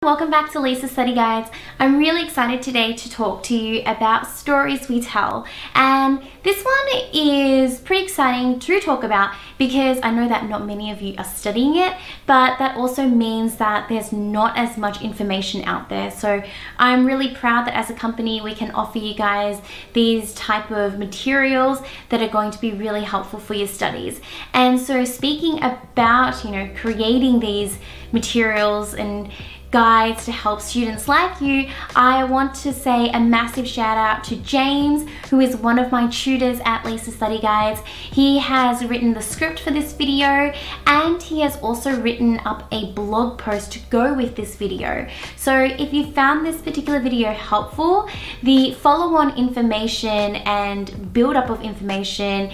Welcome back to Lisa Study Guides. I'm really excited today to talk to you about stories we tell, and this one is pretty exciting to talk about because I know that not many of you are studying it, but that also means that there's not as much information out there. So I'm really proud that as a company we can offer you guys these type of materials that are going to be really helpful for your studies. And so speaking about, creating these materials and guides to help students like you, I want to say a massive shout out to James, who is one of my tutors at Lisa Study Guides. He has written the script for this video, and he has also written up a blog post to go with this video. So if you found this particular video helpful, the follow-on information and build-up of information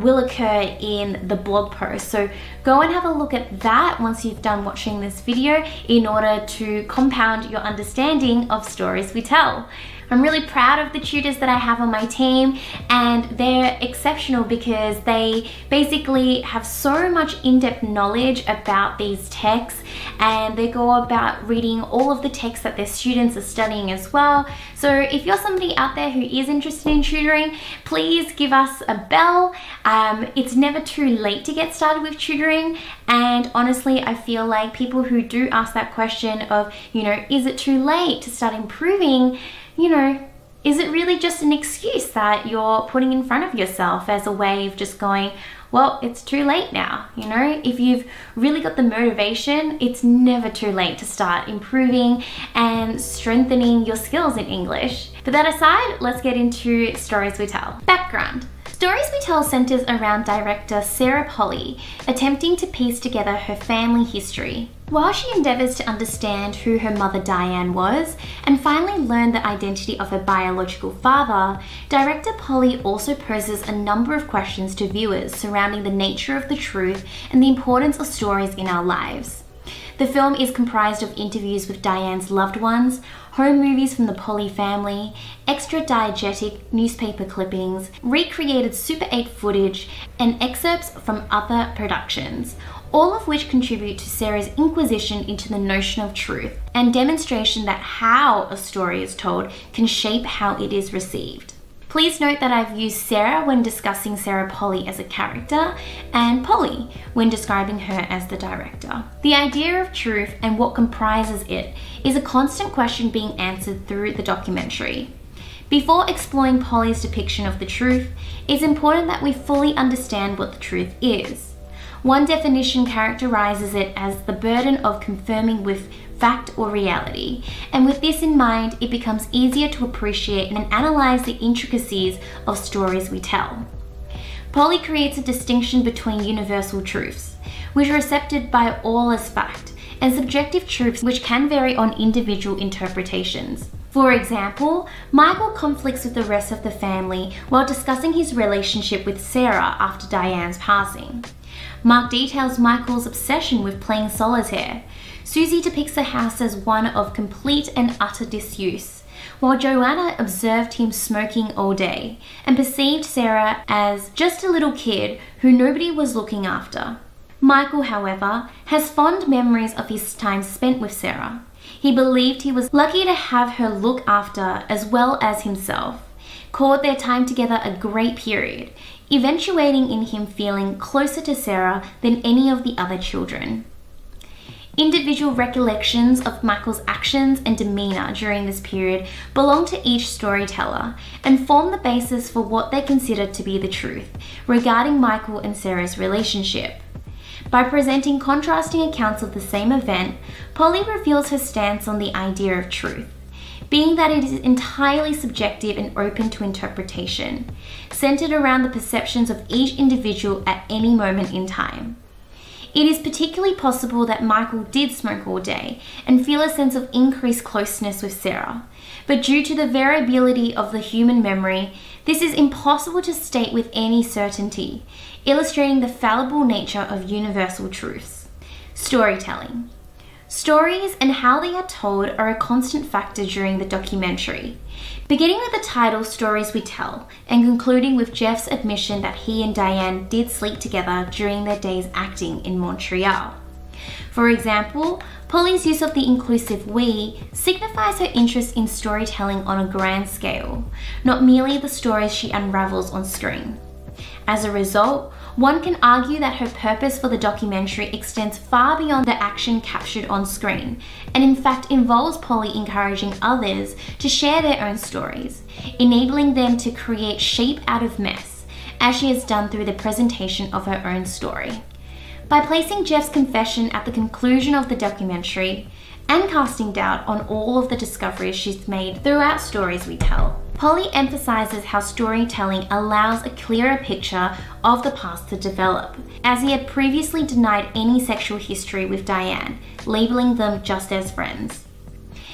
will occur in the blog post. So go and have a look at that once you've done watching this video in order to compound your understanding of stories we tell. I'm really proud of the tutors that I have on my team, and they're exceptional because they basically have so much in-depth knowledge about these texts, and they go about reading all of the texts that their students are studying as well. So if you're somebody out there who is interested in tutoring, please give us a bell. It's never too late to get started with tutoring, and honestly I feel like people who do ask that question of, is it too late to start improving, is it really just an excuse that you're putting in front of yourself as a way of just going, well, it's too late now? If you've really got the motivation, it's never too late to start improving and strengthening your skills in English. But that aside, let's get into stories we tell. Background. Stories We Tell centers around director Sarah Polley attempting to piece together her family history. While she endeavors to understand who her mother Diane was and finally learn the identity of her biological father, director Polley also poses a number of questions to viewers surrounding the nature of the truth and the importance of stories in our lives. The film is comprised of interviews with Diane's loved ones, home movies from the Polley family, extra diegetic newspaper clippings, recreated Super 8 footage, and excerpts from other productions, all of which contribute to Sarah's inquisition into the notion of truth and demonstration that how a story is told can shape how it is received. Please note that I've used Sarah when discussing Sarah Polley as a character and Polley when describing her as the director. The idea of truth and what comprises it is a constant question being answered through the documentary. Before exploring Polley's depiction of the truth, it's important that we fully understand what the truth is. One definition characterizes it as the burden of confirming with fact or reality, and with this in mind, it becomes easier to appreciate and analyze the intricacies of stories we tell. Polley creates a distinction between universal truths, which are accepted by all as fact, and subjective truths which can vary on individual interpretations. For example, Michael conflicts with the rest of the family while discussing his relationship with Sarah after Diane's passing. Mark details Michael's obsession with playing solitaire. Susie depicts the house as one of complete and utter disuse, while Joanna observed him smoking all day and perceived Sarah as just a little kid who nobody was looking after. Michael, however, has fond memories of his time spent with Sarah. He believed he was lucky to have her look after as well as himself, called their time together a great period, eventuating in him feeling closer to Sarah than any of the other children. Individual recollections of Michael's actions and demeanor during this period belong to each storyteller and form the basis for what they consider to be the truth regarding Michael and Sarah's relationship. By presenting contrasting accounts of the same event, Polley reveals her stance on the idea of truth, being that it is entirely subjective and open to interpretation, centered around the perceptions of each individual at any moment in time. It is particularly possible that Michael did smoke all day and feel a sense of increased closeness with Sarah, but due to the variability of the human memory, this is impossible to state with any certainty, illustrating the fallible nature of universal truths. Storytelling. Stories and how they are told are a constant factor during the documentary, beginning with the title Stories We Tell and concluding with Jeff's admission that he and Diane did sleep together during their days acting in Montreal. For example, Polly's use of the inclusive we signifies her interest in storytelling on a grand scale, not merely the stories she unravels on screen. As a result, one can argue that her purpose for the documentary extends far beyond the action captured on screen, and in fact involves Polly encouraging others to share their own stories, enabling them to create shape out of mess, as she has done through the presentation of her own story. By placing Jeff's confession at the conclusion of the documentary, and casting doubt on all of the discoveries she's made throughout Stories We Tell, Polly emphasizes how storytelling allows a clearer picture of the past to develop, as he had previously denied any sexual history with Diane, labeling them just as friends.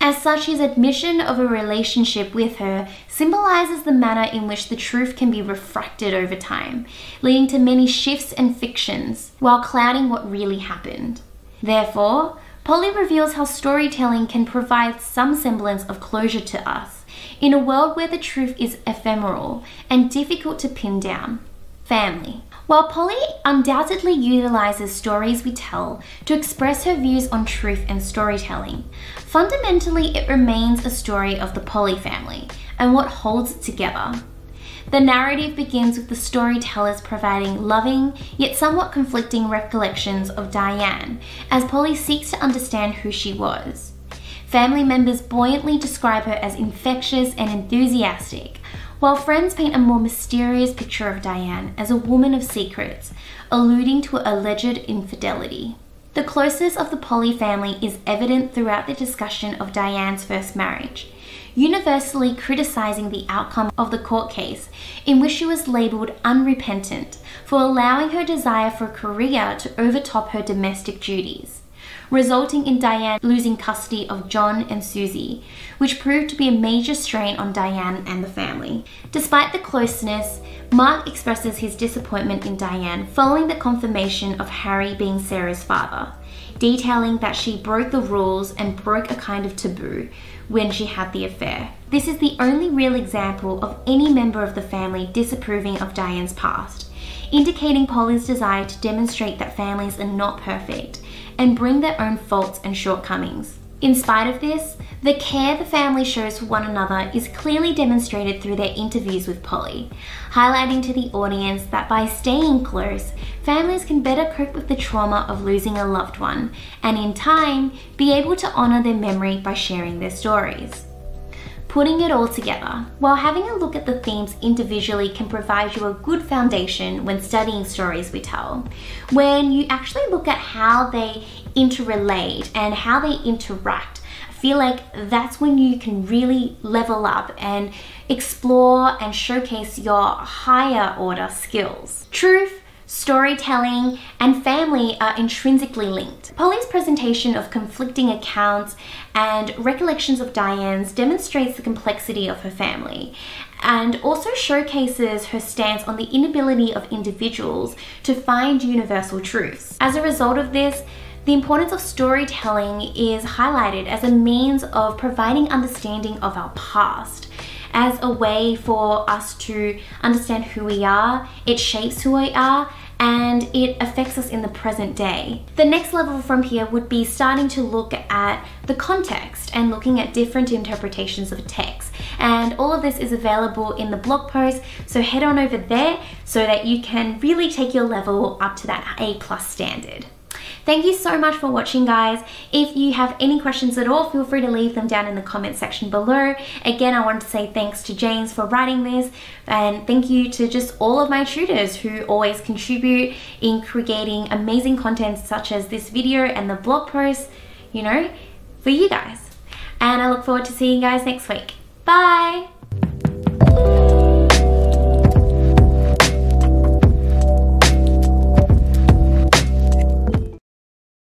As such, his admission of a relationship with her symbolizes the manner in which the truth can be refracted over time, leading to many shifts and fictions, while clouding what really happened. Therefore, Polly reveals how storytelling can provide some semblance of closure to us, in a world where the truth is ephemeral and difficult to pin down. Family. While Polly undoubtedly utilizes Stories We Tell to express her views on truth and storytelling, fundamentally it remains a story of the Polly family and what holds it together. The narrative begins with the storytellers providing loving, yet somewhat conflicting recollections of Diane, as Polly seeks to understand who she was. Family members buoyantly describe her as infectious and enthusiastic, while friends paint a more mysterious picture of Diane as a woman of secrets, alluding to alleged infidelity. The closeness of the Polly family is evident throughout the discussion of Diane's first marriage, universally criticizing the outcome of the court case in which she was labeled unrepentant for allowing her desire for a career to overtop her domestic duties, resulting in Diane losing custody of John and Susie, which proved to be a major strain on Diane and the family. Despite the closeness, Mark expresses his disappointment in Diane following the confirmation of Harry being Sarah's father, detailing that she broke the rules and broke a kind of taboo when she had the affair. This is the only real example of any member of the family disapproving of Diane's past, indicating Polly's desire to demonstrate that families are not perfect and bring their own faults and shortcomings. In spite of this, the care the family shows for one another is clearly demonstrated through their interviews with Polly, highlighting to the audience that by staying close, families can better cope with the trauma of losing a loved one, and in time, be able to honor their memory by sharing their stories. Putting it all together, while having a look at the themes individually can provide you a good foundation when studying Stories We Tell, when you actually look at how they interrelate and how they interact, I feel like that's when you can really level up and explore and showcase your higher order skills. Truth, storytelling, and family are intrinsically linked. Polly's presentation of conflicting accounts and recollections of Diane's demonstrates the complexity of her family, and also showcases her stance on the inability of individuals to find universal truths. As a result of this, the importance of storytelling is highlighted as a means of providing understanding of our past, as a way for us to understand who we are. It shapes who we are, and it affects us in the present day. The next level from here would be starting to look at the context and looking at different interpretations of text. And all of this is available in the blog post, so head on over there so that you can really take your level up to that A+ standard. Thank you so much for watching, guys. If you have any questions at all, feel free to leave them down in the comment section below. Again, I want to say thanks to James for writing this, and thank you to just all of my tutors who always contribute in creating amazing content such as this video and the blog post, you know, for you guys. And I look forward to seeing you guys next week. Bye!